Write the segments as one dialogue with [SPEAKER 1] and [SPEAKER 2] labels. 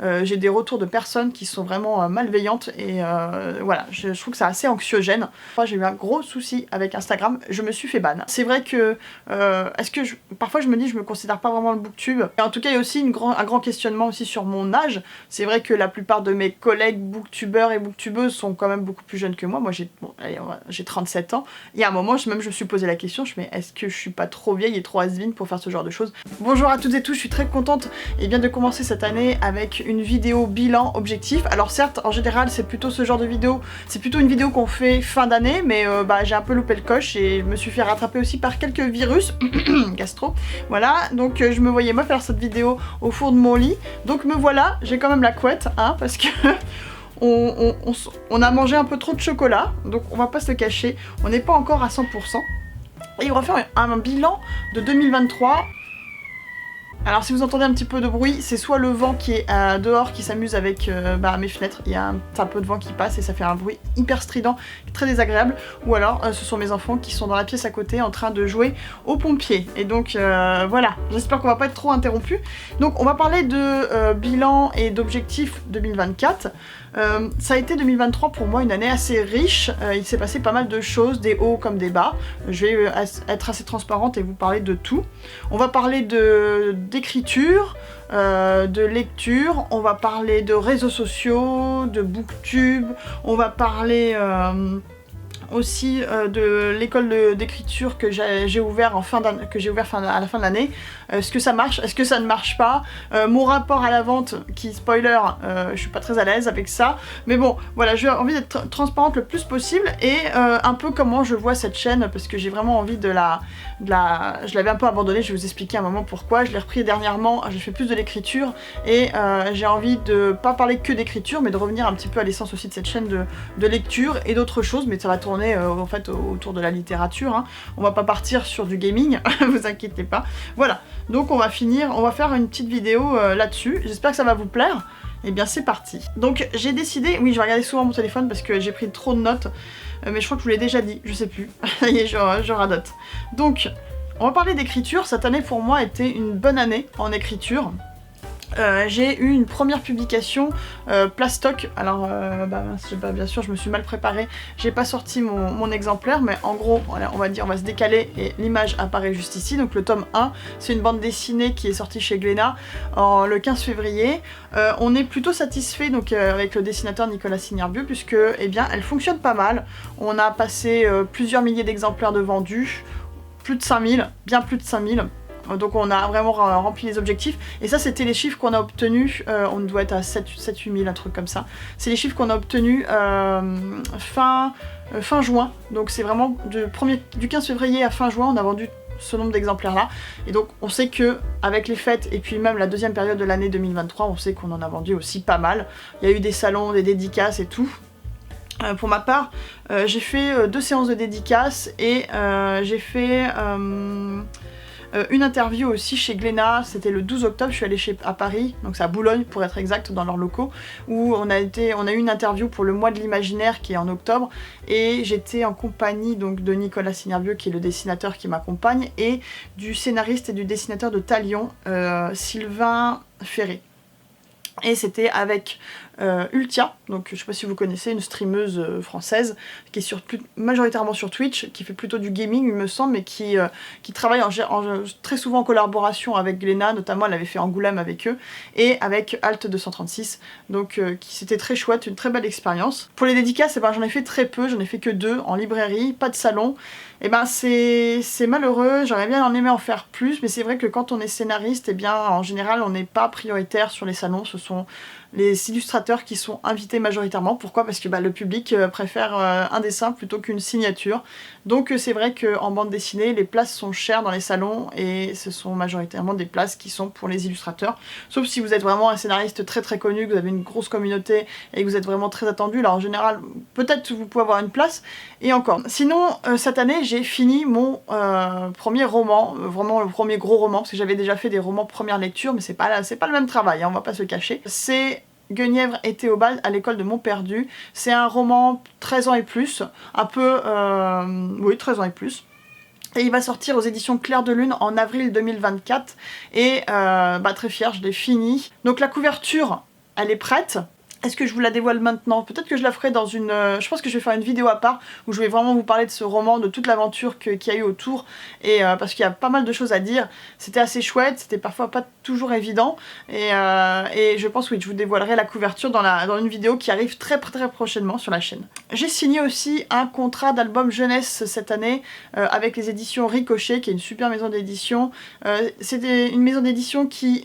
[SPEAKER 1] j'ai des retours de personnes qui sont vraiment malveillantes et voilà, je trouve que c'est assez anxiogène. Moi j'ai eu un gros souci avec Instagram, je me suis fait ban. C'est vrai que parfois je me dis je me considère pas vraiment le booktube. Et en tout cas il y a aussi un grand questionnement aussi sur mon âge. C'est vrai que la plupart de mes collègues booktubeurs et booktubeuses sont quand même beaucoup plus jeunes que moi. Moi j'ai 37 ans. Et à un moment je me suis posé la question, je me dis est-ce que je suis pas trop vieille et trop has-been pour faire ce genre de choses. Bonjour à toutes et tous, je suis très contente de commencer cette année avec une vidéo bilan objectif. Alors certes en général c'est plutôt ce genre de vidéo, c'est plutôt une vidéo qu'on fait fin d'année, mais j'ai un peu loupé le coche et je me suis fait rattraper aussi par quelques virus gastro. Voilà, donc je me voyais moi faire cette vidéo au fond de mon lit, donc me voilà, j'ai quand même la couette, hein, parce que on a mangé un peu trop de chocolat, donc on va pas se le cacher, on n'est pas encore à 100%. Et on va faire un bilan de 2023. Alors si vous entendez un petit peu de bruit, c'est soit le vent qui est dehors qui s'amuse avec mes fenêtres, il y a un peu de vent qui passe et ça fait un bruit hyper strident, très désagréable, ou alors ce sont mes enfants qui sont dans la pièce à côté en train de jouer aux pompiers. Et donc voilà, j'espère qu'on va pas être trop interrompus. Donc on va parler de bilan et d'objectifs 2024. Ça a été 2023 pour moi une année assez riche, il s'est passé pas mal de choses, des hauts comme des bas. Je vais être assez transparente et vous parler de tout. On va parler d'écriture, de lecture, on va parler de réseaux sociaux, de booktube, on va parler aussi de l'école d'écriture que j'ai ouvert à la fin de l'année. Est-ce que ça marche? Est-ce que ça ne marche pas? Mon rapport à la vente, qui spoiler, je suis pas très à l'aise avec ça. Mais bon, voilà, j'ai envie d'être transparente le plus possible et un peu comment je vois cette chaîne, parce que j'ai vraiment envie je l'avais un peu abandonnée, je vais vous expliquer un moment pourquoi. Je l'ai repris dernièrement, j'ai fait plus de l'écriture et j'ai envie de pas parler que d'écriture, mais de revenir un petit peu à l'essence aussi de cette chaîne de lecture et d'autres choses, mais ça va tourner en fait autour de la littérature, hein. On va pas partir sur du gaming, vous inquiétez pas. Voilà, donc on va faire une petite vidéo là-dessus, j'espère que ça va vous plaire. Et bien c'est parti. Donc j'ai décidé, oui je vais regarder souvent mon téléphone parce que j'ai pris trop de notes, mais je crois que je vous l'ai déjà dit, je sais plus, et je radote. Donc on va parler d'écriture, cette année pour moi a été une bonne année en écriture. J'ai eu une première publication plastoc, alors bien sûr je me suis mal préparée, j'ai pas sorti mon exemplaire, mais en gros voilà, on va se décaler et l'image apparaît juste ici. Donc le tome 1, c'est une bande dessinée qui est sortie chez Glénat le 15 février. On est plutôt satisfait donc avec le dessinateur Nicolas Signerbieux, puisque elle fonctionne pas mal. On a passé plusieurs milliers d'exemplaires de vendus, plus de 5000, bien plus de 5000. Donc on a vraiment rempli les objectifs. Et ça c'était les chiffres qu'on a obtenus, on doit être à 7-8 000, un truc comme ça. C'est les chiffres qu'on a obtenus fin juin. Donc c'est vraiment du 15 février à fin juin, on a vendu ce nombre d'exemplaires là. Et donc on sait que avec les fêtes et puis même la deuxième période de l'année 2023, on sait qu'on en a vendu aussi pas mal. Il y a eu des salons, des dédicaces et tout. Pour ma part, j'ai fait 2 séances de dédicaces et j'ai fait une interview aussi chez Glénat, c'était le 12 octobre, je suis allée à Paris, donc c'est à Boulogne pour être exact, dans leurs locaux, où on a eu une interview pour le mois de l'imaginaire qui est en octobre, et j'étais en compagnie donc de Nicolas Signerbieux qui est le dessinateur qui m'accompagne, et du scénariste et du dessinateur de Talion, Sylvain Ferré. Et c'était avec Ultia, donc je sais pas si vous connaissez, une streameuse française qui est majoritairement sur Twitch, qui fait plutôt du gaming il me semble, mais qui travaille très souvent en collaboration avec Glénat, notamment elle avait fait Angoulême avec eux, et avec Alt 236, donc c'était très chouette, une très belle expérience. Pour les dédicaces, j'en ai fait très peu, j'en ai fait que 2 en librairie, pas de salon. Et c'est malheureux, j'aurais bien aimé en faire plus, mais c'est vrai que quand on est scénariste, en général on n'est pas prioritaire sur les salons, ce sont les illustrateurs qui sont invités majoritairement. Pourquoi? Parce que le public préfère un dessin plutôt qu'une signature. Donc c'est vrai qu'en bande dessinée, les places sont chères dans les salons et ce sont majoritairement des places qui sont pour les illustrateurs. Sauf si vous êtes vraiment un scénariste très très connu, que vous avez une grosse communauté et que vous êtes vraiment très attendu. Là en général, peut-être vous pouvez avoir une place, et encore. Sinon, cette année, j'ai fini mon premier roman, vraiment le premier gros roman, parce que j'avais déjà fait des romans première lecture, mais c'est pas le même travail, hein, on va pas se le cacher. C'est Guenièvre et Théobald à l'école de Montperdu. C'est un roman 13 ans et plus, un peu... oui, 13 ans et plus. Et il va sortir aux éditions Clair de Lune en avril 2024. Et très fière, je l'ai fini. Donc la couverture elle est prête. Est-ce que je vous la dévoile maintenant? Peut-être que je la ferai dans une... je pense que je vais faire une vidéo à part où je vais vraiment vous parler de ce roman, de toute l'aventure qu'il y a eu autour, et parce qu'il y a pas mal de choses à dire. C'était assez chouette, c'était parfois pas toujours évident, et je pense, oui, je vous dévoilerai la couverture dans une vidéo qui arrive très prochainement sur la chaîne. J'ai signé aussi un contrat d'album jeunesse cette année avec les éditions Ricochet, qui est une super maison d'édition. C'était une maison d'édition qui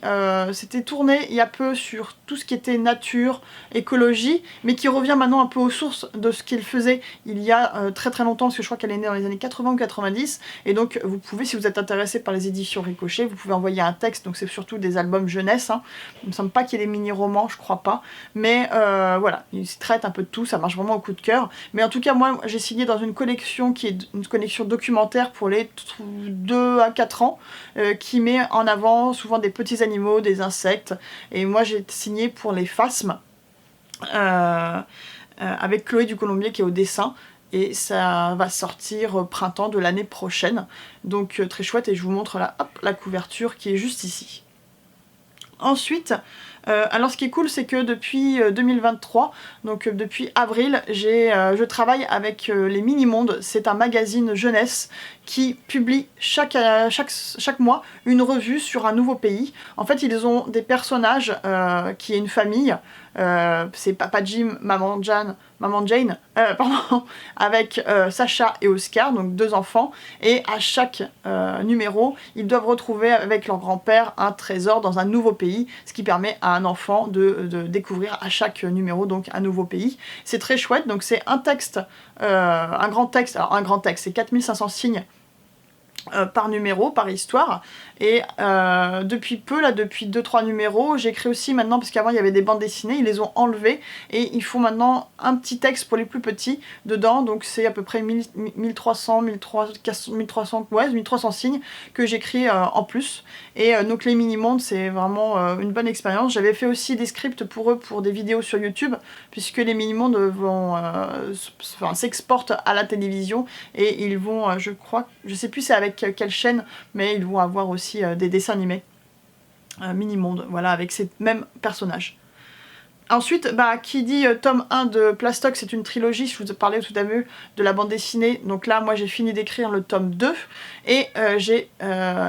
[SPEAKER 1] s'était tournée il y a peu sur tout ce qui était nature, écologie, mais qui revient maintenant un peu aux sources de ce qu'il faisait il y a très longtemps, parce que je crois qu'elle est née dans les années 80 ou 90, et donc vous pouvez, si vous êtes intéressé par les éditions Ricochet, vous pouvez envoyer un texte, donc c'est surtout des albums jeunesse, hein. Il me semble pas qu'il y ait des mini-romans, je crois pas, mais voilà, ils traitent un peu de tout, ça marche vraiment au coup de cœur, mais en tout cas moi j'ai signé dans une collection qui est une collection documentaire pour les 2 à 4 ans, qui met en avant souvent des petits animaux, des insectes, et moi j'ai signé pour les phasmes, avec Chloé du Colombier qui est au dessin, et ça va sortir printemps de l'année prochaine, donc très chouette, et je vous montre là, hop, la couverture qui est juste ici. Ensuite, alors ce qui est cool, c'est que depuis 2023, donc depuis avril, je travaille avec les Mini-Mondes. C'est un magazine jeunesse qui publie chaque mois une revue sur un nouveau pays. En fait, ils ont des personnages qui est une famille. C'est Papa Jim, Maman Jane, pardon, avec Sacha et Oscar, donc 2 enfants, et à chaque numéro, ils doivent retrouver avec leur grand-père un trésor dans un nouveau pays, ce qui permet à un enfant de découvrir à chaque numéro donc un nouveau pays. C'est très chouette, donc c'est un texte, un grand texte, alors un grand texte, c'est 4500 signes par numéro, par histoire, et depuis peu, là depuis 2-3 numéros, j'écris aussi maintenant, parce qu'avant il y avait des bandes dessinées, ils les ont enlevées, et ils font maintenant un petit texte pour les plus petits dedans, donc c'est à peu près 1300 signes que j'écris en plus, et donc les mini-mondes c'est vraiment une bonne expérience. J'avais fait aussi des scripts pour eux pour des vidéos sur YouTube, puisque les mini-mondes vont s'exportent à la télévision, et ils vont, je crois, je sais plus c'est avec quelle chaîne, mais ils vont avoir aussi des dessins animés Mini-Monde, voilà, avec ces mêmes personnages. Ensuite, qui dit tome 1 de Plastoc, c'est une trilogie, je vous parlais tout à l'heure de la bande dessinée, donc là moi j'ai fini d'écrire le tome 2, et j'ai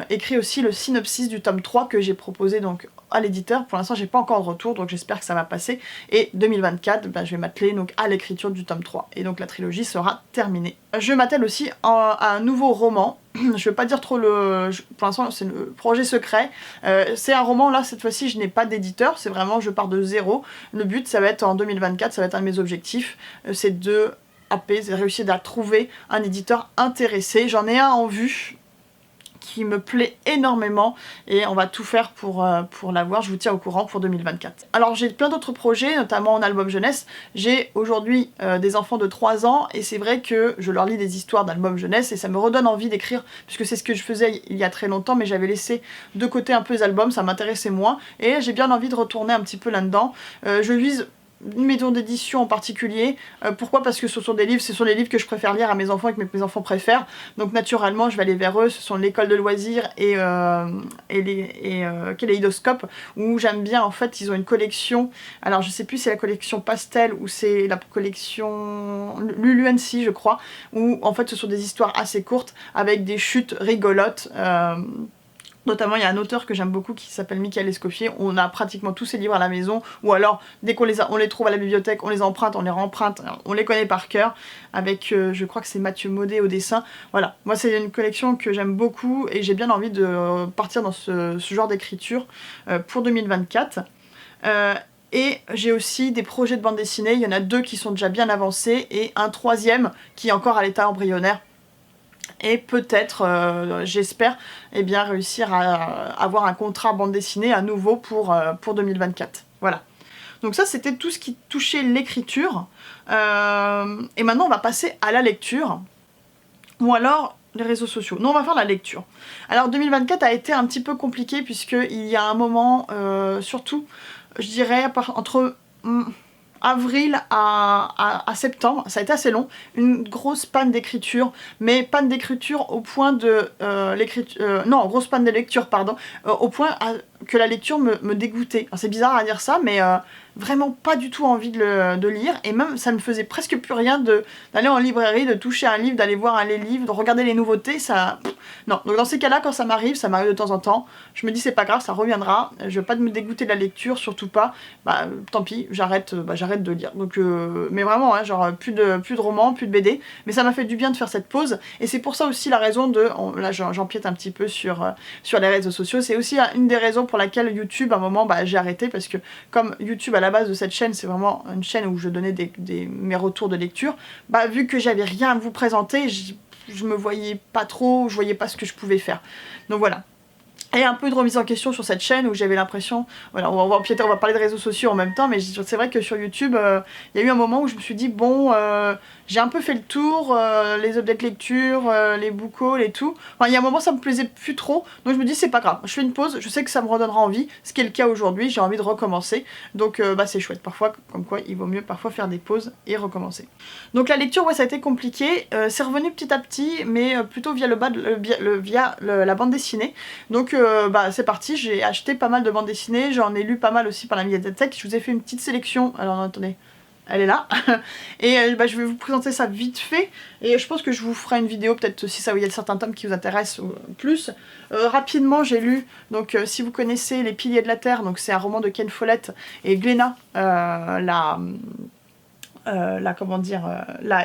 [SPEAKER 1] écrit aussi le synopsis du tome 3 que j'ai proposé donc à l'éditeur. Pour l'instant j'ai pas encore de retour, donc j'espère que ça va passer, et 2024, je vais m'atteler donc à l'écriture du tome 3, et donc la trilogie sera terminée. Je m'attelle aussi à un nouveau roman. Je vais pas dire trop pour l'instant c'est le projet secret, c'est un roman, là cette fois-ci je n'ai pas d'éditeur, c'est vraiment je pars de zéro. Le but ça va être en 2024, ça va être un de mes objectifs, c'est de réussir à trouver un éditeur intéressé. J'en ai un en vue qui me plaît énormément, et on va tout faire pour l'avoir, je vous tiens au courant pour 2024. Alors j'ai plein d'autres projets, notamment en album jeunesse. J'ai aujourd'hui des enfants de 3 ans, et c'est vrai que je leur lis des histoires d'album jeunesse, et ça me redonne envie d'écrire, puisque c'est ce que je faisais il y a très longtemps, mais j'avais laissé de côté un peu les albums, ça m'intéressait moins, et j'ai bien envie de retourner un petit peu là-dedans. Je vise une maison d'édition en particulier. Pourquoi? Parce que ce sont les livres que je préfère lire à mes enfants et que mes enfants préfèrent. Donc naturellement, je vais aller vers eux. Ce sont l'école de loisirs et Kaléidoscope, où j'aime bien, en fait, ils ont une collection. Alors je sais plus si c'est la collection Pastel ou c'est la collection Luluancy, je crois, où en fait ce sont des histoires assez courtes avec des chutes rigolotes. Notamment, il y a un auteur que j'aime beaucoup qui s'appelle Michael Escoffier. On a pratiquement tous ses livres à la maison, ou alors, dès qu'on on les trouve à la bibliothèque, on les emprunte, on les remprunte, on les connaît par cœur, avec, je crois que c'est Mathieu Maudet au dessin. Voilà, moi c'est une collection que j'aime beaucoup, et j'ai bien envie de partir dans ce genre d'écriture pour 2024. Et j'ai aussi des projets de bande dessinée, il y en a 2 qui sont déjà bien avancés, et un 3e qui est encore à l'état embryonnaire. Et peut-être, j'espère, réussir à avoir un contrat bande dessinée à nouveau pour 2024. Voilà. Donc ça, c'était tout ce qui touchait l'écriture. Et maintenant, on va passer à la lecture. Ou alors, les réseaux sociaux. Non, on va faire la lecture. Alors, 2024 a été un petit peu compliqué, puisqu'il y a un moment, surtout, je dirais, entre avril à septembre, ça a été assez long, une grosse panne d'écriture, mais panne d'écriture au point de grosse panne de lecture, pardon, au point que la lecture me dégoûtait. C'est bizarre à dire ça, mais vraiment pas du tout envie de lire, et même ça me faisait presque plus rien d'aller en librairie, de toucher un livre, d'aller voir les livres, de regarder les nouveautés, ça... Non, donc dans ces cas-là, quand ça m'arrive de temps en temps, je me dis c'est pas grave, ça reviendra, je veux pas me dégoûter de la lecture, surtout pas, bah tant pis, j'arrête de lire. Donc, mais vraiment, hein, genre plus de romans, plus de BD, mais ça m'a fait du bien de faire cette pause, et c'est pour ça aussi la raison là j'empiète un petit peu sur les réseaux sociaux, c'est aussi une des raisons pour laquelle YouTube, à un moment, bah, j'ai arrêté, parce que comme YouTube à la base de cette chaîne, c'est vraiment une chaîne où je donnais mes retours de lecture, bah vu que j'avais rien à vous présenter, je me voyais pas trop, je voyais pas ce que je pouvais faire. Donc voilà. Et un peu de remise en question sur cette chaîne où j'avais l'impression, voilà, on va parler de réseaux sociaux en même temps, mais c'est vrai que sur YouTube, il y a eu un moment où je me suis dit, bon, j'ai un peu fait le tour, les updates lecture, les book hauls et tout. Enfin, il y a un moment ça me plaisait plus trop, donc je me dis c'est pas grave, je fais une pause, je sais que ça me redonnera envie, ce qui est le cas aujourd'hui, j'ai envie de recommencer, donc bah c'est chouette, parfois, comme quoi il vaut mieux parfois faire des pauses et recommencer. Donc la lecture, ouais, ça a été compliqué, c'est revenu petit à petit, mais plutôt via la bande dessinée, donc bah c'est parti, j'ai acheté pas mal de bandes dessinées, j'en ai lu pas mal aussi par la médiathèque, je vous ai fait une petite sélection, alors attendez, elle est là, et bah, je vais vous présenter ça vite fait, et je pense que je vous ferai une vidéo peut-être si ça, où il y a certains tomes qui vous intéressent plus. Rapidement j'ai lu, donc si vous connaissez Les Piliers de la Terre, donc c'est un roman de Ken Follett, et Glénat l'a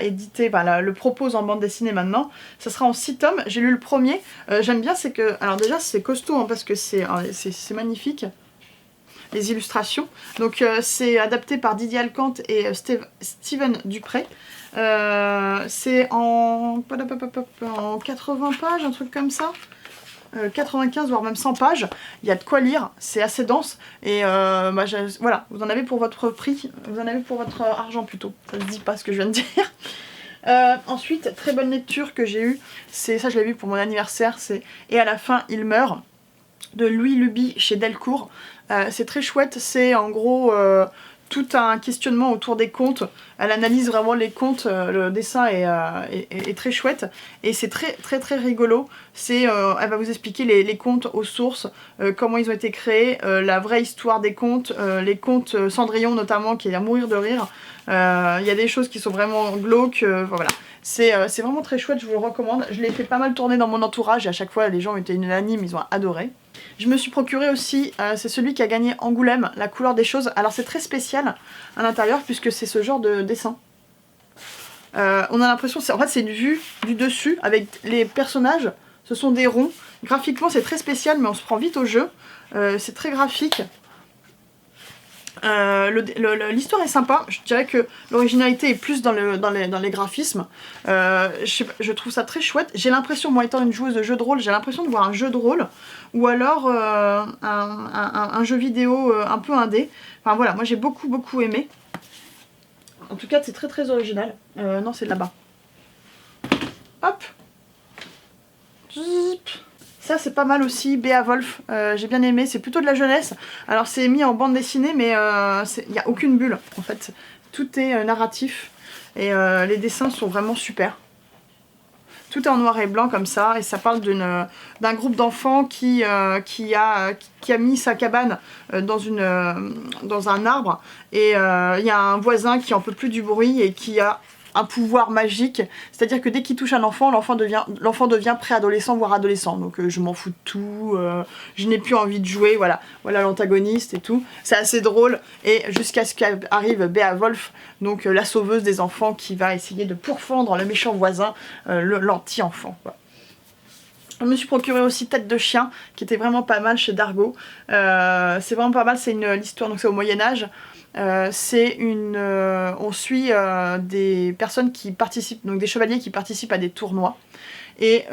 [SPEAKER 1] édité, le propose en bande dessinée maintenant. Ça sera en 6 tomes, j'ai lu le premier, j'aime bien, c'est que, alors déjà c'est costaud hein, parce que c'est magnifique, les illustrations. Donc c'est adapté par Didier Alcante et Steven Dupré. C'est en 80 pages, un truc comme ça. 95 voire même 100 pages, il y a de quoi lire, c'est assez dense, et bah, voilà, vous en avez pour votre prix, vous en avez pour votre argent plutôt, ça se dit pas ce que je viens de dire. Ensuite, très bonne lecture que j'ai eue, c'est ça je l'ai vu pour mon anniversaire, c'est Et à la fin il meurt, de Louis Luby chez Delcourt. C'est très chouette, c'est en gros tout un questionnement autour des contes. Elle analyse vraiment les contes, le dessin est très chouette, et c'est très rigolo. Elle va vous expliquer les contes aux sources, comment ils ont été créés, la vraie histoire des contes, les contes Cendrillon notamment, qui est à mourir de rire. Il y a des choses qui sont vraiment glauques, voilà. C'est vraiment très chouette, je vous le recommande. Je l'ai fait pas mal tourner dans mon entourage, et à chaque fois les gens étaient unanimes, ils ont adoré. Je me suis procuré aussi, c'est celui qui a gagné Angoulême, La couleur des choses. Alors c'est très spécial à l'intérieur puisque c'est ce genre de dessin. On a l'impression, en fait c'est une vue du dessus avec les personnages, ce sont des ronds. Graphiquement c'est très spécial, mais on se prend vite au jeu. C'est très graphique. L'histoire est sympa, je dirais que l'originalité est plus dans les graphismes. Je trouve ça très chouette. J'ai l'impression, moi étant une joueuse de jeux de rôle, j'ai l'impression de voir un jeu de rôle ou alors un jeu vidéo un peu indé. Enfin voilà, moi j'ai beaucoup aimé. En tout cas c'est très original. Non, c'est de là-bas. Hop. Ça c'est pas mal aussi, Beowulf, j'ai bien aimé, c'est plutôt de la jeunesse. Alors c'est mis en bande dessinée, mais il n'y a aucune bulle en fait. Tout est narratif, et les dessins sont vraiment super. Tout est en noir et blanc comme ça, et ça parle d'un groupe d'enfants qui a mis sa cabane dans un arbre, et il y a un voisin qui en peut plus du bruit et qui a un pouvoir magique, c'est-à-dire que dès qu'il touche un enfant, l'enfant devient préadolescent voire adolescent, donc je m'en fous de tout, je n'ai plus envie de jouer, voilà l'antagoniste et tout, c'est assez drôle, et jusqu'à ce qu'arrive Beowulf, donc la sauveuse des enfants qui va essayer de pourfendre le méchant voisin, l'anti-enfant, quoi. Je me suis procuré aussi Tête de chien, qui était vraiment pas mal chez Dargaud. C'est vraiment pas mal, c'est l'histoire, donc c'est au Moyen-Âge. On suit des personnes qui participent, donc des chevaliers qui participent à des tournois. Et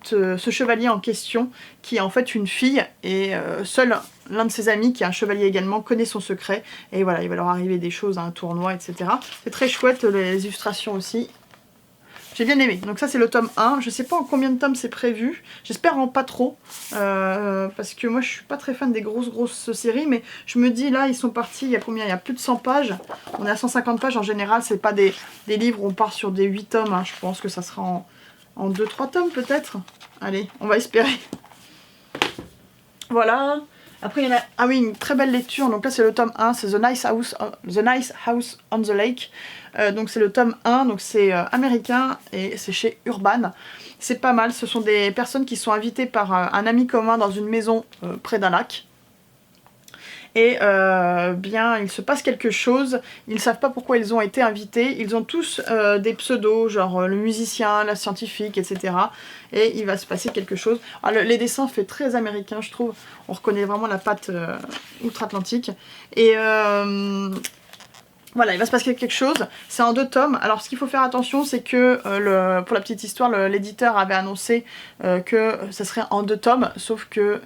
[SPEAKER 1] ce chevalier en question, qui est en fait une fille, et seul l'un de ses amis, qui est un chevalier également, connaît son secret. Et voilà, il va leur arriver des choses à un tournoi, etc. C'est très chouette, les illustrations aussi. J'ai bien aimé. Donc ça c'est le tome 1. Je sais pas en combien de tomes c'est prévu. J'espère en pas trop. Parce que moi je suis pas très fan des grosses séries. Mais je me dis là ils sont partis. Il y a combien? Il y a plus de 100 pages. On est à 150 pages en général. C'est pas des livres où on part sur des 8 tomes. Hein. Je pense que ça sera en 2-3 tomes peut-être. Allez, on va espérer. Voilà. Après, il y en a... Ah oui, une très belle lecture. Donc là, c'est le tome 1, c'est The Nice House on the Lake. Donc c'est le tome 1, donc c'est américain et c'est chez Urban. C'est pas mal, ce sont des personnes qui sont invitées par un ami commun dans une maison près d'un lac. Et bien, il se passe quelque chose, ils ne savent pas pourquoi ils ont été invités, ils ont tous des pseudos, genre le musicien, la scientifique, etc. Et il va se passer quelque chose. Alors, les dessins fait très américain, je trouve, on reconnaît vraiment la patte outre-Atlantique. Et voilà, il va se passer quelque chose, c'est en 2 tomes. Alors ce qu'il faut faire attention, c'est que pour la petite histoire, l'éditeur avait annoncé que ça serait en 2 tomes, sauf que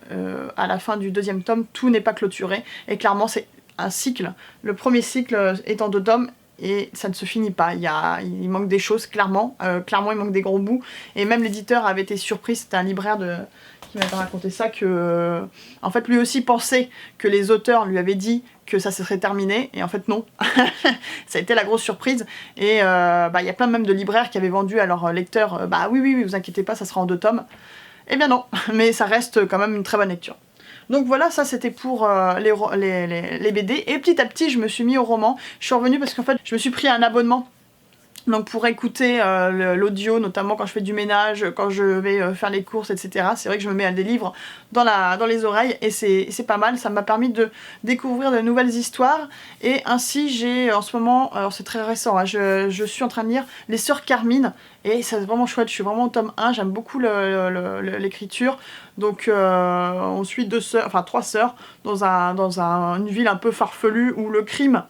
[SPEAKER 1] à la fin du 2e tome, tout n'est pas clôturé, et clairement c'est un cycle. Le premier cycle est en 2 tomes, et ça ne se finit pas, il manque des choses, clairement, clairement il manque des gros bouts, et même l'éditeur avait été surpris, c'était un libraire qui m'avait raconté ça, que en fait lui aussi pensait que les auteurs lui avaient dit que ça se serait terminé, et en fait non. Ça a été la grosse surprise, et il y a plein même de libraires qui avaient vendu à leurs lecteurs, bah oui, vous inquiétez pas, ça sera en 2 tomes. Eh bien non, mais ça reste quand même une très bonne lecture. Donc voilà, ça c'était pour les BD, et petit à petit je me suis mis au roman. Je suis revenue parce qu'en fait je me suis pris un abonnement, donc pour écouter l'audio, notamment quand je fais du ménage, quand je vais faire les courses, etc. C'est vrai que je me mets des livres dans les oreilles, et c'est pas mal, ça m'a permis de découvrir de nouvelles histoires. Et ainsi j'ai en ce moment, alors c'est très récent, hein, je suis en train de lire Les Sœurs Carmine, et c'est vraiment chouette, je suis vraiment au tome 1, j'aime beaucoup l'écriture. Donc on suit 3 sœurs dans une ville un peu farfelue où le crime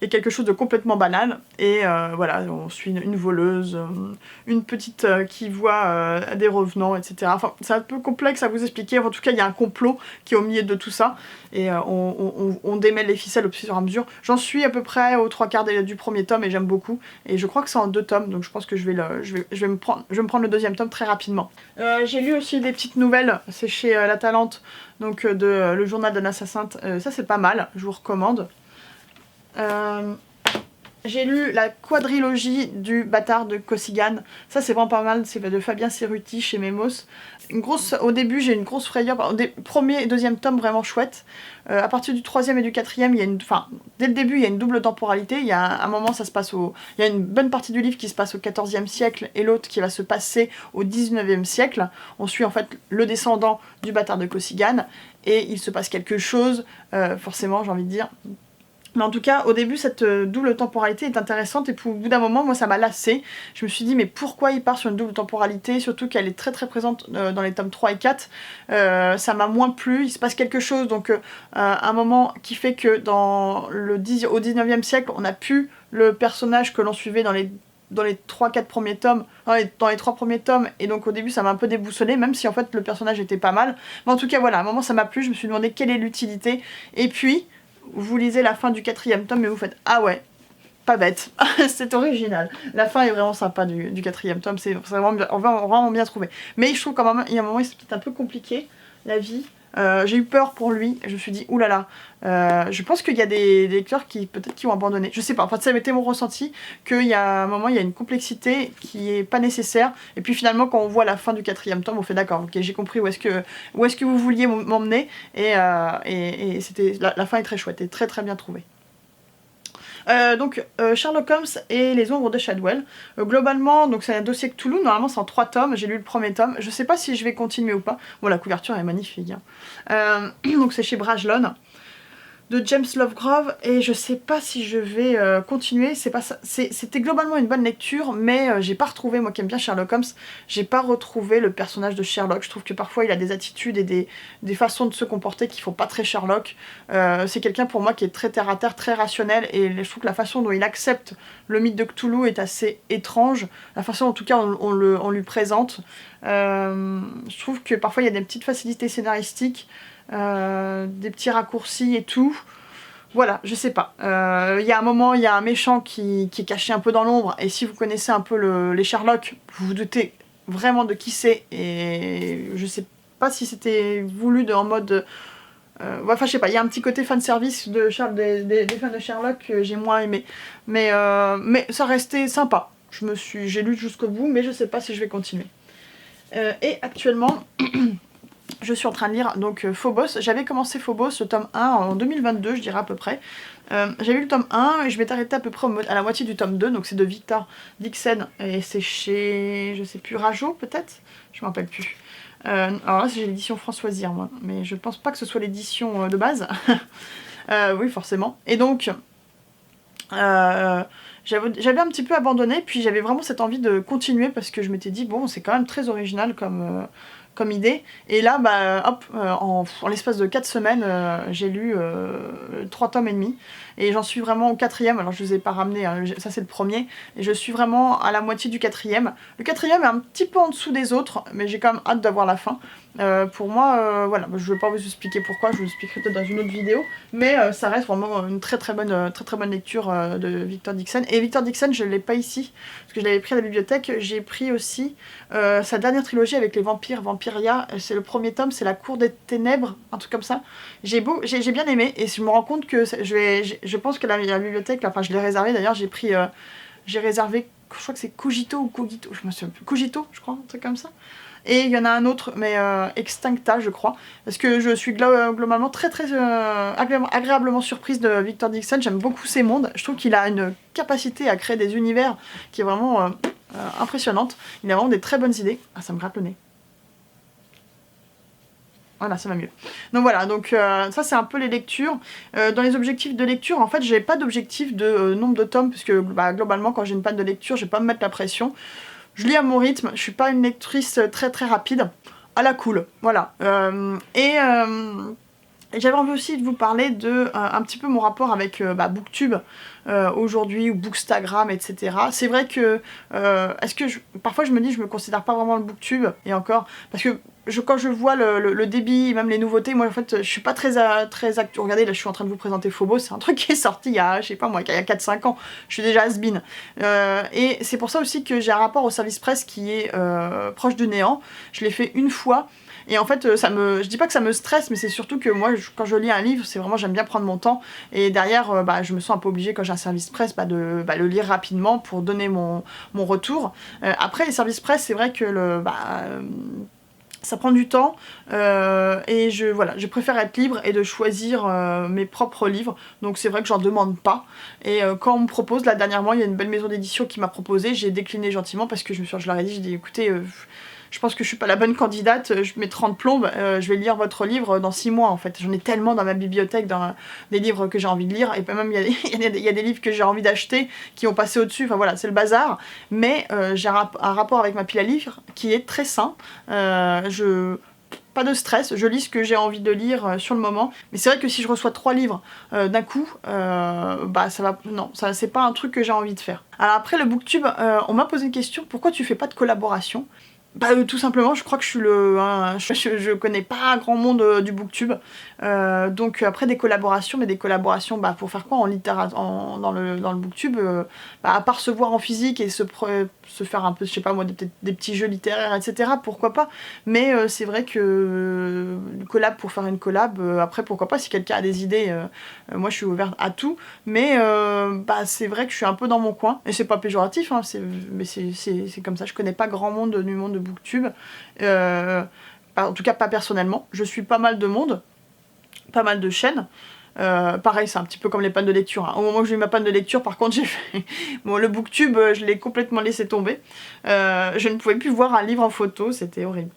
[SPEAKER 1] est quelque chose de complètement banal, et voilà, on suit une voleuse, une petite qui voit des revenants, etc. Enfin, c'est un peu complexe à vous expliquer, en tout cas il y a un complot qui est au milieu de tout ça, et on démêle les ficelles au fur et à mesure. J'en suis à peu près aux 3/4 du premier tome, et j'aime beaucoup, et je crois que c'est en 2 tomes, donc je pense que je vais me prendre le 2e tome très rapidement. J'ai lu aussi des petites nouvelles, c'est chez La Talente, donc le journal d'un assassin, ça c'est pas mal, je vous recommande. J'ai lu la quadrilogie du Bâtard de Cossigan, ça c'est vraiment pas mal, c'est de Fabien Cerruti chez Memos. Au début j'ai une grosse frayeur, premier et 2e tome vraiment chouette. À partir du 3e et du 4e, dès le début il y a une double temporalité, il y a un moment il y a une bonne partie du livre qui se passe au 14e siècle et l'autre qui va se passer au 19e siècle. On suit en fait le descendant du Bâtard de Cossigan, et il se passe quelque chose, forcément j'ai envie de dire. Mais en tout cas, au début, cette double temporalité est intéressante, et au bout d'un moment, moi ça m'a lassée. Je me suis dit, mais pourquoi il part sur une double temporalité, surtout qu'elle est très très présente dans les tomes 3 et 4. Ça m'a moins plu, il se passe quelque chose, donc un moment qui fait que au 19e siècle, on n'a plus le personnage que l'on suivait dans les 3-4 premiers tomes, dans les 3 premiers tomes, et donc au début ça m'a un peu déboussolé, même si en fait le personnage était pas mal. Mais en tout cas voilà, à un moment ça m'a plu, je me suis demandé quelle est l'utilité, et puis vous lisez la fin du 4e tome et vous faites ah ouais, pas bête, c'est original. La fin est vraiment sympa du 4e tome, c'est vraiment bien trouvé. Mais je trouve quand même, il y a un moment c'est peut-être un peu compliqué, la vie. J'ai eu peur pour lui, je me suis dit oulala, je pense qu'il y a des lecteurs qui peut-être qui ont abandonné, je sais pas, enfin ça m'était mon ressenti, qu'il y a un moment il y a une complexité qui est pas nécessaire, et puis finalement quand on voit la fin du 4e tome on fait d'accord, ok j'ai compris où est-ce que vous vouliez m'emmener, et c'était la fin est très chouette et très très bien trouvée. Donc Sherlock Holmes et les ombres de Shadwell. Globalement, donc c'est un dossier Cthulhu, normalement c'est en 3 tomes, j'ai lu le premier tome, je sais pas si je vais continuer ou pas. Bon, la couverture est magnifique, hein. Donc c'est chez Brajlon, de James Lovegrove, et je sais pas si je vais continuer, c'était globalement une bonne lecture, mais j'ai pas retrouvé, moi qui aime bien Sherlock Holmes, j'ai pas retrouvé le personnage de Sherlock. Je trouve que parfois il a des attitudes et des façons de se comporter qui font pas très Sherlock. C'est quelqu'un pour moi qui est très terre à terre, très rationnel, et je trouve que la façon dont il accepte le mythe de Cthulhu est assez étrange, la façon en tout cas on lui présente. Je trouve que parfois il y a des petites facilités scénaristiques, des petits raccourcis et tout. Voilà, je sais pas. Il y a un moment, il y a un méchant qui est caché un peu dans l'ombre, et si vous connaissez un peu les Sherlock, vous vous doutez vraiment de qui c'est, et je sais pas si c'était voulu en mode... Enfin je sais pas, il y a un petit côté fanservice des fans de Sherlock que j'ai moins aimé. Mais ça restait sympa. J'ai lu jusqu'au bout, mais je sais pas si je vais continuer. Et actuellement... Je suis en train de lire donc Phobos. J'avais commencé Phobos, le tome 1 en 2022, je dirais à peu près. J'ai lu le tome 1 et je m'étais arrêtée à peu près à la moitié du tome 2, donc c'est de Victor Dixon et c'est chez, je sais plus, Rajo peut-être, je me rappelle plus. Alors là c'est l'édition Françoisière moi, mais je pense pas que ce soit l'édition de base. Oui forcément. Et donc j'avais un petit peu abandonné, puis j'avais vraiment cette envie de continuer parce que je m'étais dit bon c'est quand même très original comme idée. Et là, bah, hop, en l'espace de 4 semaines, j'ai lu 3 tomes et demi. Et j'en suis vraiment au 4e, alors je ne vous ai pas ramené, hein, ça c'est le premier. Et je suis vraiment à la moitié du 4e. Le 4e est un petit peu en dessous des autres, mais j'ai quand même hâte d'avoir la fin. Pour moi, voilà, je ne vais pas vous expliquer pourquoi, je vous expliquerai peut-être dans une autre vidéo. Mais ça reste vraiment une très bonne lecture de Victor Dixon. Et Victor Dixon, je ne l'ai pas ici, parce que je l'avais pris à la bibliothèque. J'ai pris aussi sa dernière trilogie avec les vampires, Vampiria. C'est le premier tome, c'est La Cour des Ténèbres, un truc comme ça. J'ai bien aimé, et je me rends compte que je pense que la bibliothèque, là, enfin je l'ai réservé d'ailleurs, j'ai réservé, je crois que c'est Cogito ou Cogito, je me souviens plus, Cogito je crois, un truc comme ça. Et il y en a un autre, mais Extincta je crois, parce que je suis globalement très agréablement surprise de Victor Dixon. J'aime beaucoup ses mondes, je trouve qu'il a une capacité à créer des univers qui est vraiment impressionnante. Il a vraiment des très bonnes idées. Ah ça me gratte le nez. Voilà, ça va mieux. Donc voilà, donc ça c'est un peu les lectures. Dans les objectifs de lecture, en fait, j'ai pas d'objectif de nombre de tomes, puisque bah, globalement, quand j'ai une panne de lecture, je vais pas me mettre la pression. Je lis à mon rythme, je suis pas une lectrice très rapide. À la cool, voilà. J'avais envie aussi de vous parler de un petit peu mon rapport avec Booktube aujourd'hui, ou Bookstagram, etc. C'est vrai que parfois je me dis je me considère pas vraiment le Booktube, et encore, parce que quand je vois le débit, même les nouveautés, moi en fait je suis pas très actu. Regardez, là je suis en train de vous présenter Phobos, c'est un truc qui est sorti il y a, je sais pas moi, il y a 4-5 ans, je suis déjà has-been. Et c'est pour ça aussi que j'ai un rapport au service presse qui est proche du néant. Je l'ai fait une fois. Et en fait, je dis pas que ça me stresse, mais c'est surtout que moi, quand je lis un livre, c'est vraiment, j'aime bien prendre mon temps. Et derrière, je me sens un peu obligée, quand j'ai un service presse, de le lire rapidement pour donner mon retour. Après, les services presse, c'est vrai que ça prend du temps, et je préfère être libre et de choisir mes propres livres, donc c'est vrai que j'en demande pas. Et quand on me propose, là dernièrement, il y a une belle maison d'édition qui m'a proposé, j'ai décliné gentiment parce que je leur ai dit, j'ai dit écoutez, je pense que je suis pas la bonne candidate, je mets 30 plombes, je vais lire votre livre dans 6 mois en fait. J'en ai tellement dans ma bibliothèque, dans des livres que j'ai envie de lire, et même il y a des livres que j'ai envie d'acheter qui ont passé au-dessus, enfin voilà, c'est le bazar. Mais j'ai un rapport avec ma pile à livres qui est très sain. Pas de stress, je lis ce que j'ai envie de lire sur le moment. Mais c'est vrai que si je reçois 3 livres d'un coup, ça va. Non, ça c'est pas un truc que j'ai envie de faire. Alors après le Booktube, on m'a posé une question, pourquoi tu fais pas de collaboration ? Tout simplement, je crois que je connais pas grand monde du Booktube. Donc après des collaborations, mais des collaborations pour faire quoi dans le Booktube, à part se voir en physique et se faire un peu, je sais pas moi, des petits jeux littéraires, etc. Pourquoi pas. Mais c'est vrai que une collab pour faire une collab, après pourquoi pas, si quelqu'un a des idées, moi je suis ouverte à tout. Mais c'est vrai que je suis un peu dans mon coin, et c'est pas péjoratif, hein, mais c'est comme ça, je connais pas grand monde du monde de Booktube. En tout cas pas personnellement. Je suis pas mal de monde, pas mal de chaînes. Pareil, c'est un petit peu comme les pannes de lecture, hein. Au moment où j'ai eu ma panne de lecture, par contre, j'ai fait... Bon, le Booktube, je l'ai complètement laissé tomber. Je ne pouvais plus voir un livre en photo, c'était horrible.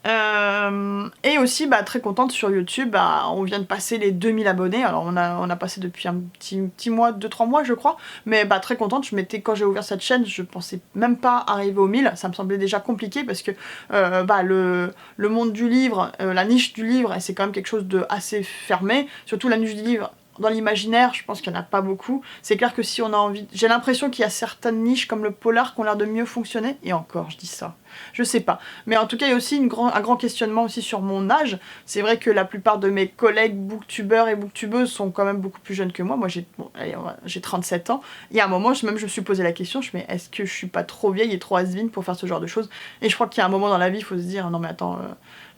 [SPEAKER 1] Et aussi très contente sur YouTube, on vient de passer les 2000 abonnés, alors on a passé depuis un petit mois, 2-3 mois je crois, mais très contente. Quand j'ai ouvert cette chaîne, je pensais même pas arriver aux 1000, ça me semblait déjà compliqué parce que le monde du livre, la niche du livre, c'est quand même quelque chose de assez fermé, surtout la niche du livre. Dans l'imaginaire, je pense qu'il n'y en a pas beaucoup. C'est clair que si on a envie... J'ai l'impression qu'il y a certaines niches comme le polar qui ont l'air de mieux fonctionner. Et encore, je dis ça. Je sais pas. Mais en tout cas, il y a aussi un grand questionnement aussi sur mon âge. C'est vrai que la plupart de mes collègues booktubeurs et booktubeuses sont quand même beaucoup plus jeunes que moi. Moi, j'ai 37 ans. Il y a un moment, je me suis posé la question, est-ce que je suis pas trop vieille et trop has-been pour faire ce genre de choses? Et je crois qu'il y a un moment dans la vie, il faut se dire, non mais attends...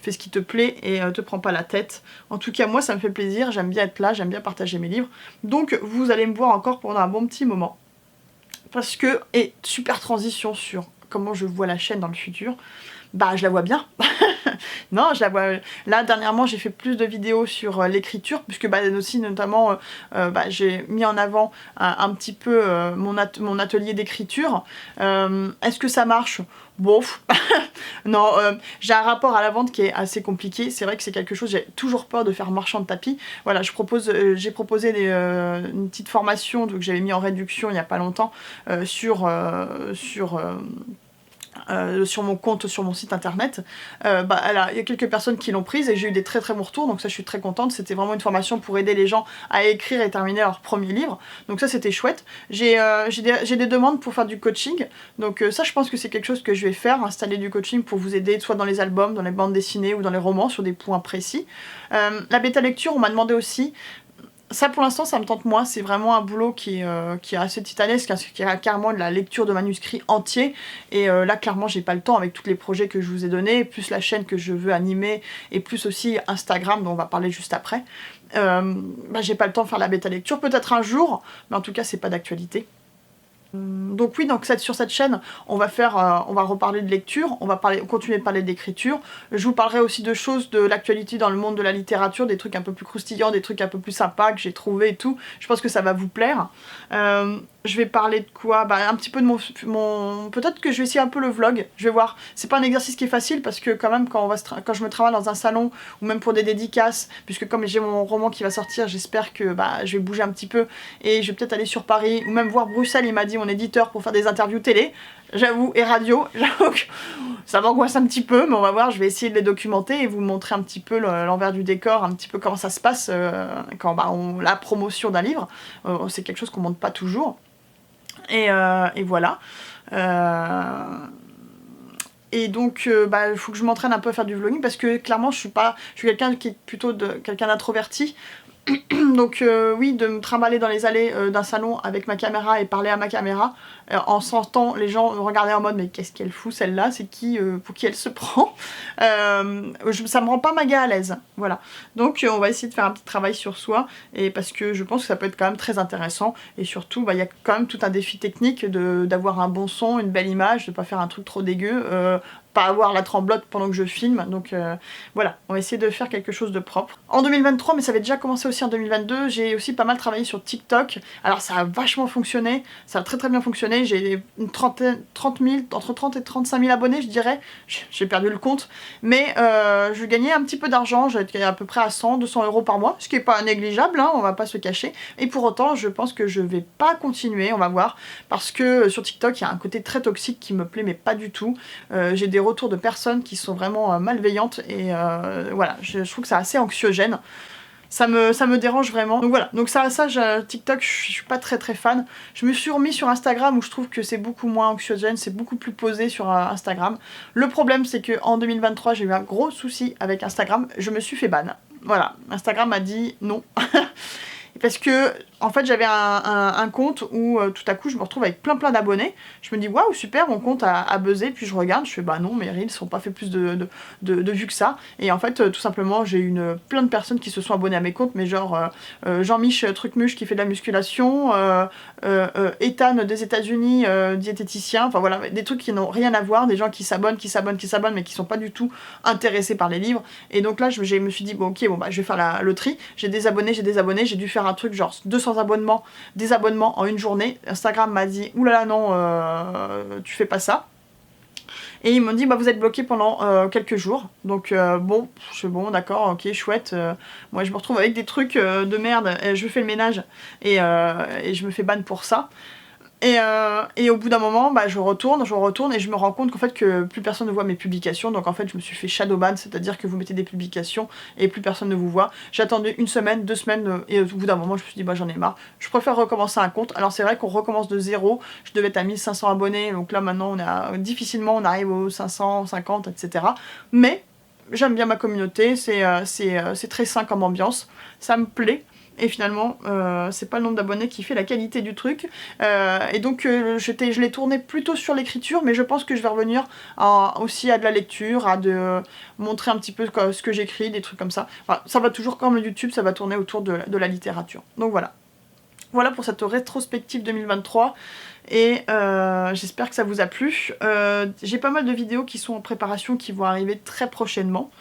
[SPEAKER 1] fais ce qui te plaît et te prends pas la tête. En tout cas, moi, ça me fait plaisir, j'aime bien être là, j'aime bien partager mes livres. Donc, vous allez me voir encore pendant un bon petit moment. Parce que, et super transition sur comment je vois la chaîne dans le futur, bah je la vois bien. Non, je la vois... Là, dernièrement, j'ai fait plus de vidéos sur l'écriture, puisque bah, aussi, notamment, bah, j'ai mis en avant un petit peu mon atelier d'écriture. Est-ce que ça marche? Bof. Non, j'ai un rapport à la vente qui est assez compliqué. C'est vrai que c'est quelque chose, j'ai toujours peur de faire marchand de tapis. Voilà, j'ai proposé une petite formation que j'avais mis en réduction il n'y a pas longtemps sur mon compte, sur mon site internet. Bah, il y a quelques personnes qui l'ont prise et j'ai eu des très très bons retours, donc ça je suis très contente. C'était vraiment une formation pour aider les gens à écrire et terminer leur premier livre, donc ça c'était chouette. J'ai des demandes pour faire du coaching, donc ça je pense que c'est quelque chose que je vais faire, installer du coaching pour vous aider soit dans les albums, dans les bandes dessinées ou dans les romans sur des points précis. La bêta lecture, on m'a demandé aussi. Ça pour l'instant ça me tente moins, c'est vraiment un boulot qui est assez titanesque, qui est carrément de la lecture de manuscrits entiers, et là clairement j'ai pas le temps avec tous les projets que je vous ai donnés, plus la chaîne que je veux animer, et plus aussi Instagram dont on va parler juste après. Bah, j'ai pas le temps de faire la bêta lecture, peut-être un jour, mais en tout cas c'est pas d'actualité. Donc oui, sur cette chaîne, on va reparler de lecture, on va continuer de parler d'écriture. Je vous parlerai aussi de choses de l'actualité dans le monde de la littérature, des trucs un peu plus croustillants, des trucs un peu plus sympas que j'ai trouvé et tout. Je pense que ça va vous plaire. Je vais parler de quoi? Bah, un petit peu de mon... Peut-être que je vais essayer un peu le vlog, je vais voir. C'est pas un exercice qui est facile parce que quand même quand je me travaille dans un salon ou même pour des dédicaces, puisque comme j'ai mon roman qui va sortir, j'espère que bah, je vais bouger un petit peu et je vais peut-être aller sur Paris ou même voir Bruxelles, il m'a dit mon éditeur, pour faire des interviews télé, j'avoue, et radio, j'avoue que ça m'angoisse un petit peu, mais on va voir, je vais essayer de les documenter et vous montrer un petit peu l'envers du décor, un petit peu comment ça se passe quand la promotion d'un livre. C'est quelque chose qu'on montre pas toujours. Et voilà. Et donc, il faut que je m'entraîne un peu à faire du vlogging parce que clairement, je suis quelqu'un qui est plutôt quelqu'un d'introverti. Donc oui, de me trimballer dans les allées d'un salon avec ma caméra et parler à ma caméra, en sentant les gens me regarder en mode mais qu'est-ce qu'elle fout celle-là, c'est qui, pour qui elle se prend, ça me rend pas méga à l'aise, voilà. Donc on va essayer de faire un petit travail sur soi, et parce que je pense que ça peut être quand même très intéressant, et surtout il y a quand même tout un défi technique d'avoir un bon son, une belle image, de pas faire un truc trop dégueu, pas avoir la tremblote pendant que je filme, donc voilà, on va essayer de faire quelque chose de propre. En 2023, mais ça avait déjà commencé aussi en 2022, j'ai aussi pas mal travaillé sur TikTok, alors ça a vachement fonctionné, ça a très très bien fonctionné, j'ai une entre 30 et 35 000 abonnés je dirais, j'ai perdu le compte, mais je gagnais un petit peu d'argent, j'étais à peu près à 100-200 € par mois, ce qui est pas négligeable, hein, on va pas se cacher, et pour autant je pense que je vais pas continuer, on va voir, parce que sur TikTok il y a un côté très toxique qui me plaît mais pas du tout, j'ai des retours de personnes qui sont vraiment malveillantes, et voilà, je trouve que c'est assez anxiogène. Ça me dérange vraiment. Donc voilà, donc TikTok, je suis pas très très fan. Je me suis remis sur Instagram où je trouve que c'est beaucoup moins anxiogène, c'est beaucoup plus posé sur Instagram. Le problème c'est que en 2023 j'ai eu un gros souci avec Instagram, je me suis fait ban. Voilà, Instagram m'a dit non. Parce que en fait j'avais un compte où tout à coup je me retrouve avec plein d'abonnés, je me dis waouh super, mon compte a buzzé, puis je regarde, je fais bah non, mes reels sont pas fait plus de vues que ça, et en fait tout simplement j'ai eu plein de personnes qui se sont abonnées à mes comptes, mais genre Jean-Mich Trucmuche qui fait de la musculation, Ethan des États-Unis, diététicien, enfin voilà, des trucs qui n'ont rien à voir, des gens qui s'abonnent mais qui sont pas du tout intéressés par les livres, et donc là je me suis dit bon ok, bon bah je vais faire le tri, j'ai des abonnés, j'ai dû faire un truc genre 200 désabonnements en une journée. Instagram m'a dit oulala non, tu fais pas ça. Et ils m'ont dit bah vous êtes bloqué pendant quelques jours. Donc bon, je suis bon d'accord, ok chouette. Moi je me retrouve avec des trucs de merde, je fais le ménage et je me fais ban pour ça. Et au bout d'un moment, bah, je retourne et je me rends compte qu'en fait que plus personne ne voit mes publications, donc en fait je me suis fait shadowban, c'est-à-dire que vous mettez des publications et plus personne ne vous voit. J'ai attendu 1 semaine, 2 semaines, et au bout d'un moment je me suis dit bah j'en ai marre, je préfère recommencer un compte. Alors c'est vrai qu'on recommence de zéro, je devais être à 1500 abonnés, donc là maintenant difficilement on arrive aux 550, etc. Mais j'aime bien ma communauté, c'est très sain comme ambiance, ça me plaît. Et finalement, c'est pas le nombre d'abonnés qui fait la qualité du truc. Et donc, je l'ai tourné plutôt sur l'écriture, mais je pense que je vais revenir aussi à de la lecture, à montrer un petit peu ce que j'écris, des trucs comme ça. Enfin, ça va toujours comme YouTube, ça va tourner autour de la littérature. Donc voilà. Voilà pour cette rétrospective 2023 et j'espère que ça vous a plu. J'ai pas mal de vidéos qui sont en préparation qui vont arriver très prochainement,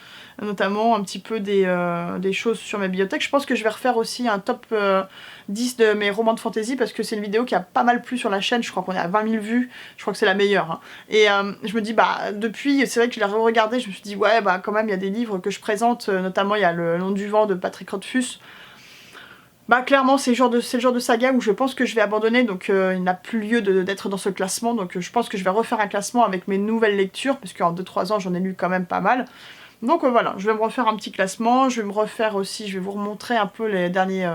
[SPEAKER 1] notamment un petit peu des choses sur ma bibliothèque. Je pense que je vais refaire aussi un top 10 de mes romans de fantasy parce que c'est une vidéo qui a pas mal plu sur la chaîne, je crois qu'on est à 20 000 vues, je crois que c'est la meilleure. Hein. Et je me dis, bah depuis, c'est vrai que je l'ai re-regardé, je me suis dit, ouais, bah quand même, il y a des livres que je présente, notamment il y a Le Nom du Vent de Patrick Rothfuss. Bah clairement c'est le genre de saga où je pense que je vais abandonner, donc il n'a plus lieu d'être dans ce classement, donc je pense que je vais refaire un classement avec mes nouvelles lectures, parce qu'en 2-3 ans j'en ai lu quand même pas mal. Donc voilà, je vais me refaire un petit classement, je vais me refaire aussi, je vais vous remontrer un peu les derniers,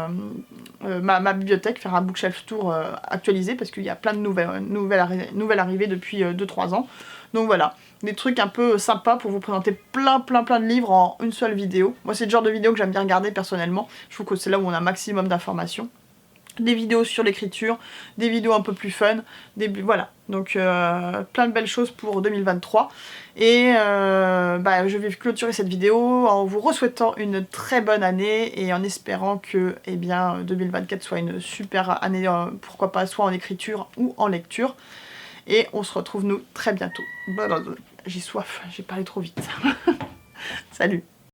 [SPEAKER 1] ma bibliothèque, faire un bookshelf tour actualisé, parce qu'il y a plein de nouvelles arrivées depuis 2-3 ans. Donc voilà, des trucs un peu sympas pour vous présenter plein de livres en une seule vidéo. Moi c'est le genre de vidéo que j'aime bien regarder personnellement, je trouve que c'est là où on a un maximum d'informations. Des vidéos sur l'écriture, des vidéos un peu plus fun, voilà. Donc plein de belles choses pour 2023. Et je vais clôturer cette vidéo en vous re-souhaitant une très bonne année et en espérant que 2024 soit une super année, pourquoi pas soit en écriture ou en lecture. Et on se retrouve nous très bientôt. J'ai soif, j'ai parlé trop vite. Salut!